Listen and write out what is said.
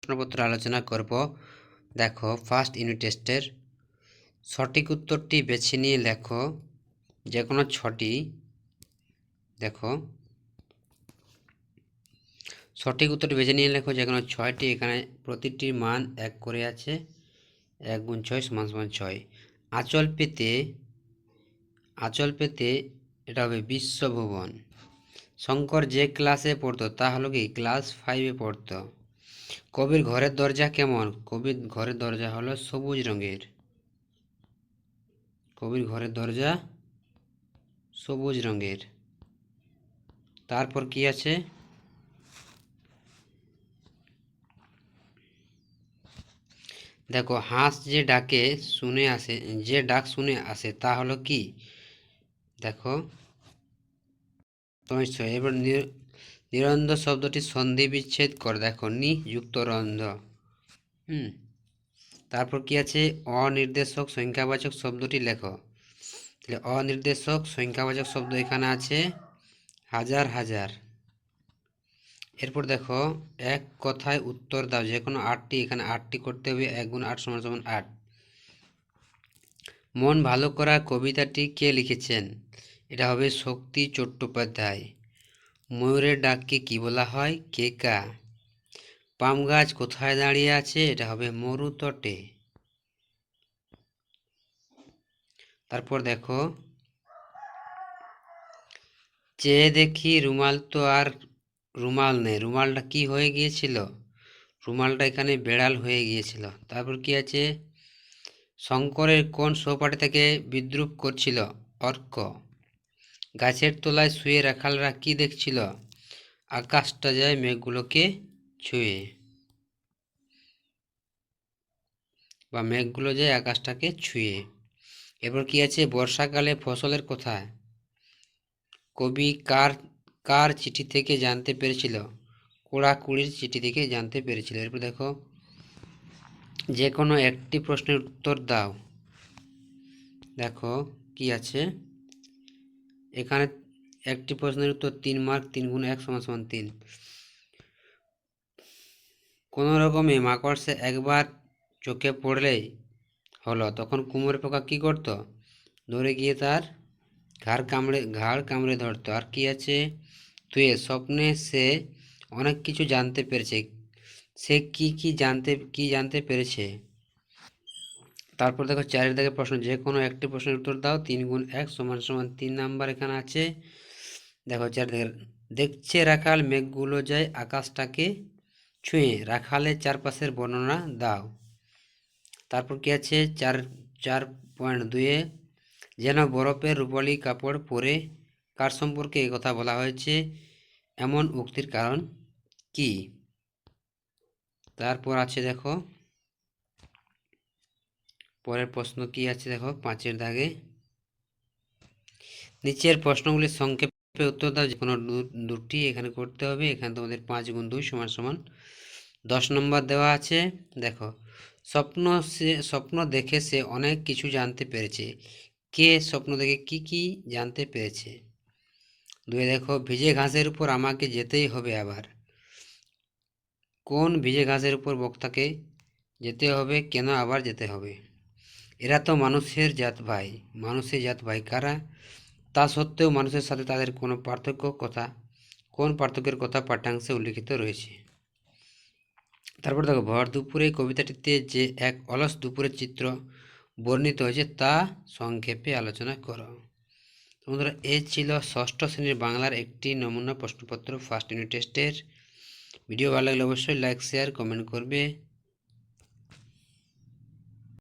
প্রশ্নপত্র আলোচনা করব। দেখো, ফার্স্ট ইউনিট টেস্টের সঠিক উত্তরটি বেছে নিয়ে লেখো যে কোনো ছটি। দেখো, সঠিক উত্তরটি বেছে নিয়ে লেখো যে কোনো ছয়টি। এখানে প্রতিটির মান 1 করে আছে। 1 গুণ 6 সমান সমান 6। আঁচল পেতে এটা হবে বিশ্বভুবন। শঙ্কর যে ক্লাসে পড়তো তা হলো কি ক্লাস 5-এ পড়তো। কবির ঘরের দরজা কেমন? কবির ঘরের দরজা হলো সবুজ রঙের। কবির ঘরের দরজা সবুজ রঙের। তারপর কি আছে? দেখো, হাঁস যে ডাকে শুনে আসে, যে ডাক শুনে আসে তা হলো কি? দেখো, এবার নিরন্ধ শব্দটি সন্ধি বিচ্ছেদ কর। দেখো, নি যুক্ত রন্ধ। তারপর কি আছে? অনির্দেশক সংখ্যাবাচক শব্দটি লেখো। তাহলে অনির্দেশক সংখ্যাবাচক শব্দ এখানে আছে হাজার হাজার। এরপর দেখো, এক কথায় উত্তর দাও। যে কোনো 8টি, এখানে 8টি করতে হবে। 1 গুণ 8 সমান সমান 8। মন ভালো করা কবিতাটি কে লিখেছেন? এটা হবে শক্তি চট্টোপাধ্যায়। ময়ূরের ডাককে কি বলা হয়? কেকা। পাম গাছ কোথায় দাঁড়িয়ে আছে? এটা হবে মরুতটে। তারপর দেখো, চেয়ে দেখি রুমাল তো আর রুমাল নেই। রুমালটা কি হয়ে গিয়েছিল? রুমালটা এখানে বেড়াল হয়ে গিয়েছিল। তারপর কি আছে? শঙ্করের কোন সহপাঠী থেকে বিদ্রুপ করছিল? অর্ক। গাছের তলায় শুয়ে রাখালরা কি দেখছিল? আকাশটা যায় মেঘগুলোকে ছুঁয়ে, বা মেঘগুলো যায় আকাশটাকে ছুঁয়ে। এরপর কি আছে? বর্ষাকালে ফসলের কথা কবি কার চিঠি থেকে জানতে পেরেছিল? কুড়াকুড়ির চিঠি থেকে জানতে পেরেছিল। এরপর দেখো, যে কোনো একটি প্রশ্নের উত্তর দাও। দেখো কি আছে? এখানে একটি প্রশ্নের উত্তর 3 মার্ক। 3 গুণ 1 সমান সমান 3। কোনো রকমে মাকড়সে একবার চোখে পড়লেই হলো, তখন কুমোর পোকা কি করত? ধরে গিয়ে তার ঘাড় কামড়ে ধরতো। আর কি আছে? তুই স্বপ্নে সে অনেক কিছু জানতে পেরেছে। সে কি জানতে পেরেছে? তারপর দেখো, 4 দাগে প্রশ্ন। যে কোনো একটি প্রশ্নের উত্তর দাও। 3 গুণ 1 সমান সমান 3 নাম্বার এখানে আছে। দেখো, 4 দাগে দেখছে রাখাল মেঘগুলো যায় আকাশটাকে ছুঁয়ে। রাখালের চারপাশের বর্ণনা দাও। তারপর কি আছে? 4.2-এ যেন বরফের রূপালি কাপড় পরে কার সম্পর্কে এই কথা বলা হয়েছে? এমন উক্তির কারণ কি? তারপর আছে দেখো, পরের প্রশ্ন কি আছে? দেখো, 5-এর দাগে নিচের প্রশ্নগুলির সংক্ষেপে উত্তর দাও। যে কোনো দুটি এখানে করতে হবে। এখানে তোমাদের 5 গুণ 2 সমান সমান 10 নম্বর দেওয়া আছে। দেখো, স্বপ্ন দেখে সে অনেক কিছু জানতে পেরেছে। কে স্বপ্ন দেখে কি জানতে পেরেছে? 2 দেখো, ভিজে ঘাসের উপর আমাকে যেতেই হবে আবার। কোন ভিজে ঘাসের উপর বক্তাকে যেতে হবে? কেন আবার যেতে হবে? এরা তো মানুষের জাত ভাই কারা? তা সত্ত্বেও মানুষের সাথে তাদের কোন পার্থক্যের কথা পাঠ্যাংশে উল্লিখিত রয়েছে? তারপর দেখো, ভর দুপুরে কবিতাটিতে যে এক অলস দুপুরের চিত্র বর্ণিত হয়েছে তা সংক্ষেপে আলোচনা করো। বন্ধুরা, এই ছিল ষষ্ঠ শ্রেণীর বাংলার একটি নমুনা প্রশ্নপত্র ফার্স্ট ইউনিট টেস্টের। ভিডিও ভালো লাগলে অবশ্যই লাইক শেয়ার কমেন্ট করবে।